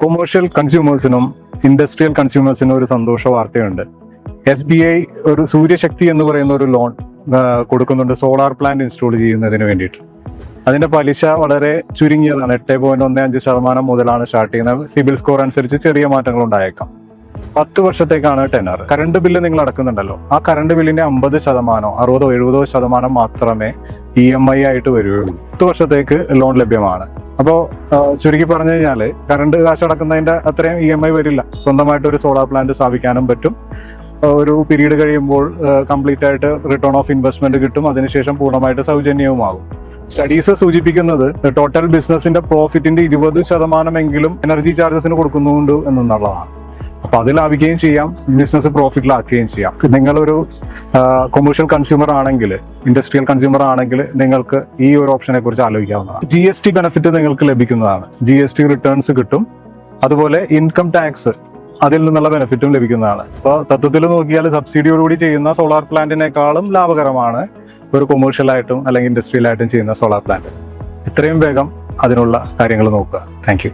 Commercial കൺസ്യൂമേഴ്സിനും industrial കൺസ്യൂമേഴ്സിനും ഒരു സന്തോഷ വാർത്തയുണ്ട്. SBI ഒരു സൂര്യശക്തി എന്ന് പറയുന്ന ഒരു ലോൺ കൊടുക്കുന്നുണ്ട് സോളാർ പ്ലാന്റ് ഇൻസ്റ്റാൾ ചെയ്യുന്നതിന് വേണ്ടിയിട്ട്. അതിന്റെ പലിശ വളരെ ചുരുങ്ങിയതാണ്. 8.15% മുതലാണ് സ്റ്റാർട്ട് ചെയ്യുന്നത്. സിബിൽ സ്കോർ അനുസരിച്ച് ചെറിയ മാറ്റങ്ങൾ ഉണ്ടായേക്കാം. 10 വർഷത്തേക്കാണ് ടെനർ. കറണ്ട് ബില്ല് നിങ്ങൾ അടക്കുന്നുണ്ടല്ലോ, ആ കറണ്ട് ബില്ലിന്റെ 50%, 60-70% മാത്രമേ EMI ആയിട്ട് വരികയുള്ളൂ. 10 വർഷത്തേക്ക് ലോൺ ലഭ്യമാണ്. അപ്പോൾ ചുരുക്കി പറഞ്ഞു കഴിഞ്ഞാല് കറണ്ട് കാശ് അടക്കുന്നതിന്റെ അത്രയും EMI വരില്ല. സ്വന്തമായിട്ട് ഒരു സോളാർ പ്ലാന്റ് സ്ഥാപിക്കാനും പറ്റും. ഒരു പീരീഡ് കഴിയുമ്പോൾ കംപ്ലീറ്റ് ആയിട്ട് റിട്ടേൺ ഓഫ് ഇൻവെസ്റ്റ്മെന്റ് കിട്ടും. അതിനുശേഷം പൂർണ്ണമായിട്ട് സൗജന്യവുമാകും. സ്റ്റഡീസ് സൂചിപ്പിക്കുന്നത് ടോട്ടൽ ബിസിനസിന്റെ പ്രോഫിറ്റിന്റെ 20% എനർജി ചാർജസിന് കൊടുക്കുന്നുണ്ട് എന്നുള്ളതാണ്. അപ്പൊ അത് ലാഭിക്കുകയും ചെയ്യാം, ബിസിനസ് പ്രോഫിറ്റിലാക്കുകയും ചെയ്യാം. നിങ്ങളൊരു കൊമേഴ്ഷ്യൽ കൺസ്യൂമർ ആണെങ്കിൽ, ഇൻഡസ്ട്രിയൽ കൺസ്യൂമർ ആണെങ്കിൽ നിങ്ങൾക്ക് ഈ ഒരു ഓപ്ഷനെ കുറിച്ച് ആലോചിക്കാവുന്നതാണ്. GST ബെനിഫിറ്റ് നിങ്ങൾക്ക് ലഭിക്കുന്നതാണ്. GST റിട്ടേൺസ് കിട്ടും. അതുപോലെ ഇൻകം ടാക്സ് അതിൽ നിന്നുള്ള ബെനിഫിറ്റും ലഭിക്കുന്നതാണ്. അപ്പോൾ തത്വത്തിൽ നോക്കിയാൽ സബ്സിഡിയോടുകൂടി ചെയ്യുന്ന സോളാർ പ്ലാന്റിനേക്കാളും ലാഭകരമാണ് ഒരു കൊമേഴ്ഷ്യലായിട്ടും അല്ലെങ്കിൽ ഇൻഡസ്ട്രിയലായിട്ടും ചെയ്യുന്ന സോളാർ പ്ലാന്റ്. എത്രയും വേഗം അതിനുള്ള കാര്യങ്ങൾ നോക്കുക. Thank you.